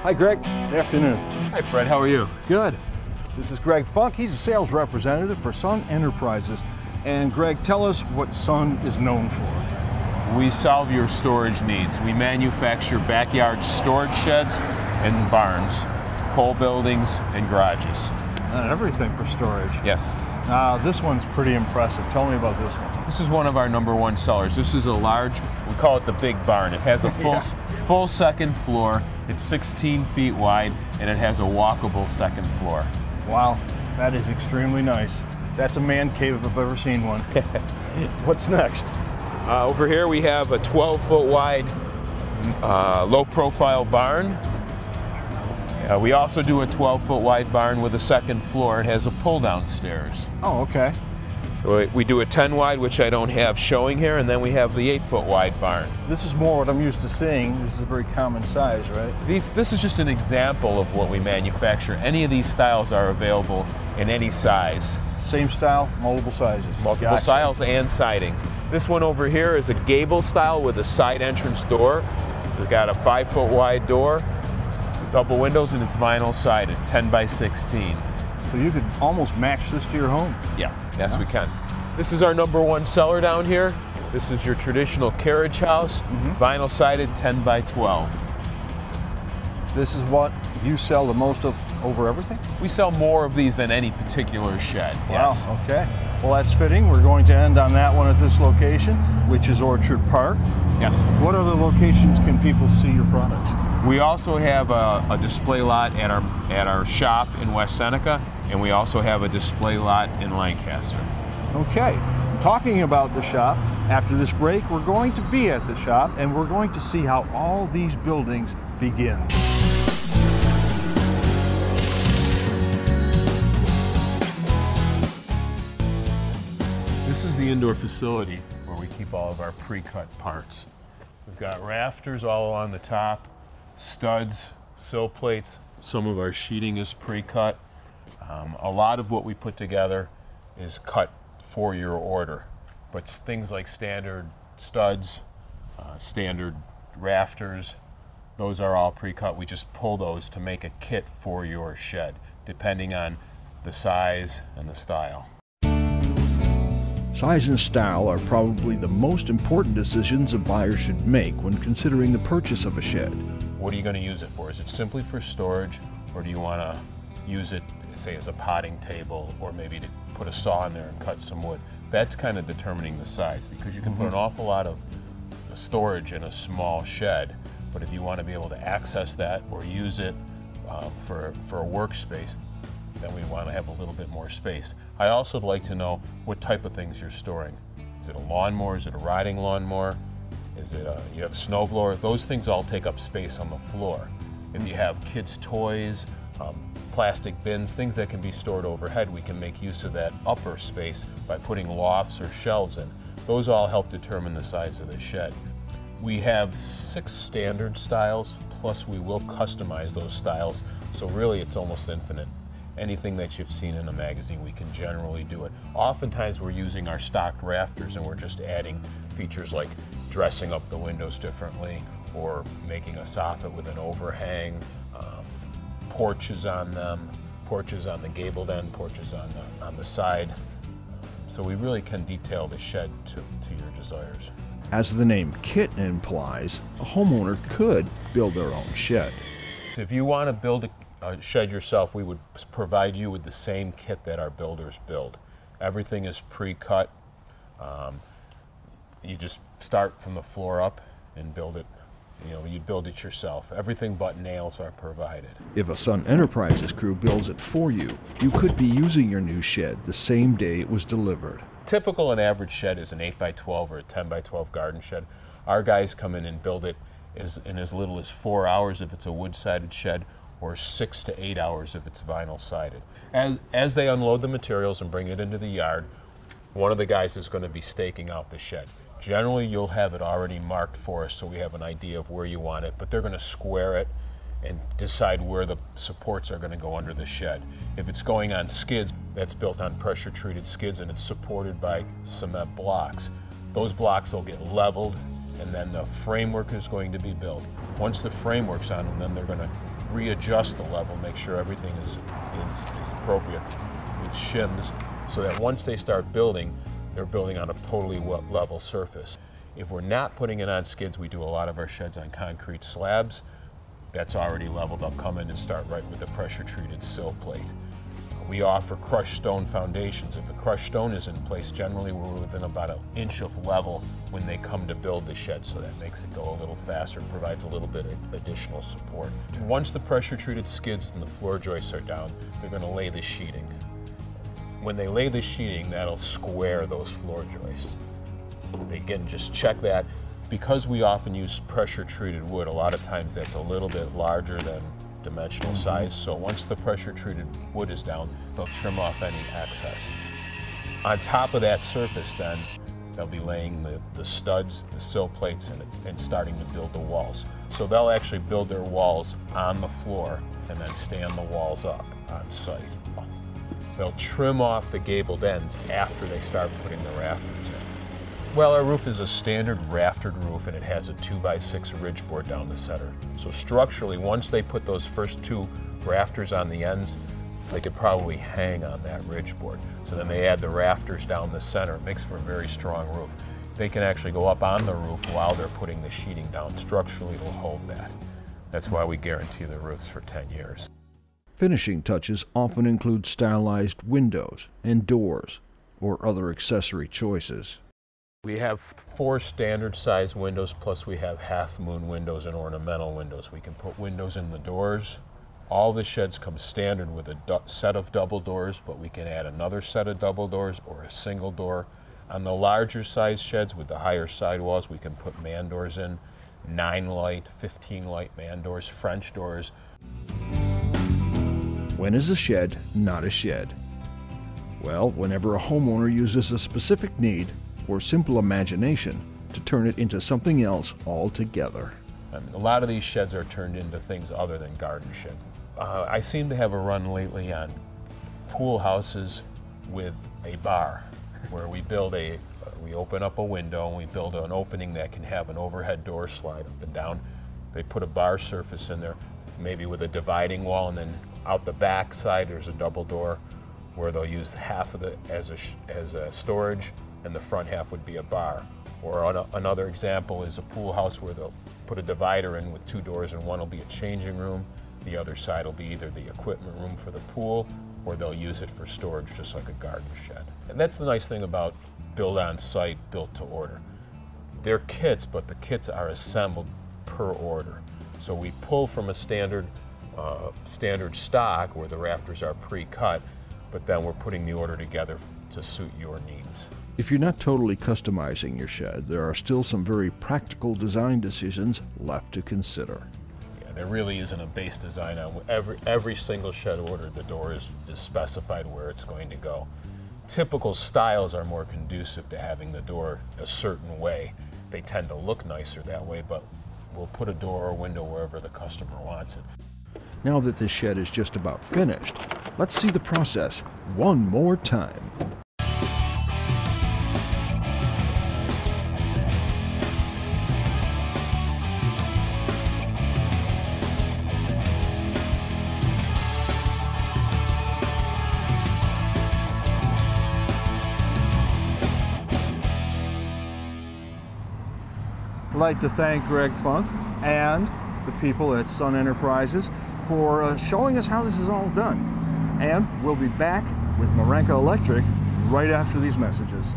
Hi, Greg. Good afternoon. Hi, Fred. How are you? Good. This is Greg Funk. He's a sales representative for Sun Enterprises. And Greg, tell us what Sun is known for. We solve your storage needs. We manufacture backyard storage sheds and barns, pole buildings, and garages. Everything for storage. Yes. This one's pretty impressive. Tell me about this one. This is one of our #1 sellers. This is a large, we call it the big barn. It has a full second floor. It's 16 feet wide, and it has a walkable second floor. Wow, that is extremely nice. That's a man cave if I've ever seen one. What's next? Over here we have a 12-foot wide low-profile barn. We also do a 12-foot wide barn with a second floor. It has a pull-down stairs. Oh, okay. We do a 10 wide, which I don't have showing here, and then we have the 8-foot wide barn. This is more what I'm used to seeing. This is a very common size, right? This is just an example of what we manufacture. Any of these styles are available in any size. Same style, multiple sizes. Multiple styles and sidings. This one over here is a gable style with a side entrance door. It's got a 5-foot wide door, double windows, and it's vinyl sided, 10 by 16. So you could almost match this to your home. Yeah, yes we can. This is our #1 seller down here. This is your traditional carriage house, vinyl sided, 10 by 12. This is what you sell the most of over everything? We sell more of these than any particular shed, yes. Wow, okay. Well, that's fitting. We're going to end on that one at this location, which is Orchard Park. Yes. What other locations can people see your products? We also have a display lot at our shop in West Seneca, and we also have a display lot in Lancaster. Okay. Talking about the shop, after this break, we're going to be at the shop, and we're going to see how all these buildings begin. This is the indoor facility where we keep all of our pre-cut parts. We've got rafters all along the top, studs, sill plates. Some of our sheeting is pre-cut. A lot of what we put together is cut for your order, but things like standard studs, standard rafters, those are all pre-cut. We just pull those to make a kit for your shed, depending on the size and the style. Size and style are probably the most important decisions a buyer should make when considering the purchase of a shed. What are you going to use it for? Is it simply for storage, or do you want to use it, say, as a potting table, or maybe to put a saw in there and cut some wood? That's kind of determining the size, because you can put an awful lot of storage in a small shed, but if you want to be able to access that or use it for a workspace, then we want to have a little bit more space. I also like to know what type of things you're storing. Is it a lawnmower? Is it a riding lawnmower? Is it you have a snowblower? Those things all take up space on the floor. If you have kids' toys, plastic bins, things that can be stored overhead, we can make use of that upper space by putting lofts or shelves in. Those all help determine the size of the shed. We have 6 standard styles, plus we will customize those styles, so really it's almost infinite. Anything that you've seen in a magazine, we can generally do it. Oftentimes we're using our stocked rafters and we're just adding features like dressing up the windows differently, or making a soffit with an overhang, porches on them, porches on the gabled end, porches on the side. So we really can detail the shed to your desires. As the name kit implies, a homeowner could build their own shed. If you want to build a shed yourself, we would provide you with the same kit that our builders build. Everything is pre-cut. You just start from the floor up and build it. You build it yourself. Everything but nails are provided. If a Sun Enterprises crew builds it for you, you could be using your new shed the same day it was delivered. Typical and average shed is an 8x12 or a 10x12 garden shed. Our guys come in and build it in as little as 4 hours if it's a wood-sided shed, or 6 to 8 hours if it's vinyl sided. As they unload the materials and bring it into the yard, one of the guys is going to be staking out the shed. Generally, you'll have it already marked for us, so we have an idea of where you want it, but they're going to square it and decide where the supports are going to go under the shed. If it's going on skids, that's built on pressure-treated skids and it's supported by cement blocks. Those blocks will get leveled and then the framework is going to be built. Once the framework's on, and then they're going to readjust the level, make sure everything is appropriate with shims, so that once they start building, they're building on a totally level surface. If we're not putting it on skids, we do a lot of our sheds on concrete slabs. That's already leveled up. Come in and start right with the pressure-treated sill plate. We offer crushed stone foundations. If the crushed stone is in place, generally we're within about an inch of level when they come to build the shed, so that makes it go a little faster and provides a little bit of additional support. Once the pressure-treated skids and the floor joists are down, they're going to lay the sheeting. When they lay the sheeting, that'll square those floor joists. Again, just check that. Because we often use pressure-treated wood, a lot of times that's a little bit larger than dimensional size, so once the pressure-treated wood is down, they'll trim off any excess. On top of that surface then, they'll be laying the studs, the sill plates, and starting to build the walls. So they'll actually build their walls on the floor and then stand the walls up on site. They'll trim off the gabled ends after they start putting the rafters in. Well, our roof is a standard raftered roof, and it has a 2x6 ridge board down the center. So structurally, once they put those first 2 rafters on the ends, they could probably hang on that ridge board. So then they add the rafters down the center. It makes for a very strong roof. They can actually go up on the roof while they're putting the sheeting down. Structurally, it'll hold that. That's why we guarantee the roofs for 10 years. Finishing touches often include stylized windows and doors or other accessory choices. We have 4 standard size windows, plus we have half moon windows and ornamental windows. We can put windows in the doors. All the sheds come standard with a set of double doors, but we can add another set of double doors or a single door. On the larger size sheds with the higher sidewalls, we can put man doors in, 9 light, 15 light man doors, French doors. When is a shed not a shed? Well, whenever a homeowner uses a specific need or simple imagination to turn it into something else altogether. A lot of these sheds are turned into things other than garden sheds. I seem to have a run lately on pool houses with a bar, where we open up a window and we build an opening that can have an overhead door slide up and down. They put a bar surface in there, maybe with a dividing wall, and then out the back side there's a double door where they'll use half of it as a storage, and the front half would be a bar. Or another example is a pool house where they'll put a divider in with 2 doors, and one will be a changing room, the other side will be either the equipment room for the pool, or they'll use it for storage just like a garden shed. And that's the nice thing about build on site, built to order. They're kits, but the kits are assembled per order. So we pull from a standard stock where the rafters are pre-cut, but then we're putting the order together to suit your needs. If you're not totally customizing your shed, there are still some very practical design decisions left to consider. Yeah, there really isn't a base design on every single shed order. The door is specified where it's going to go. Typical styles are more conducive to having the door a certain way. They tend to look nicer that way, but we'll put a door or window wherever the customer wants it. Now that this shed is just about finished, let's see the process one more time. I'd like to thank Greg Funk and the people at Sun Enterprises for showing us how this is all done. And we'll be back with Marenka Electric right after these messages.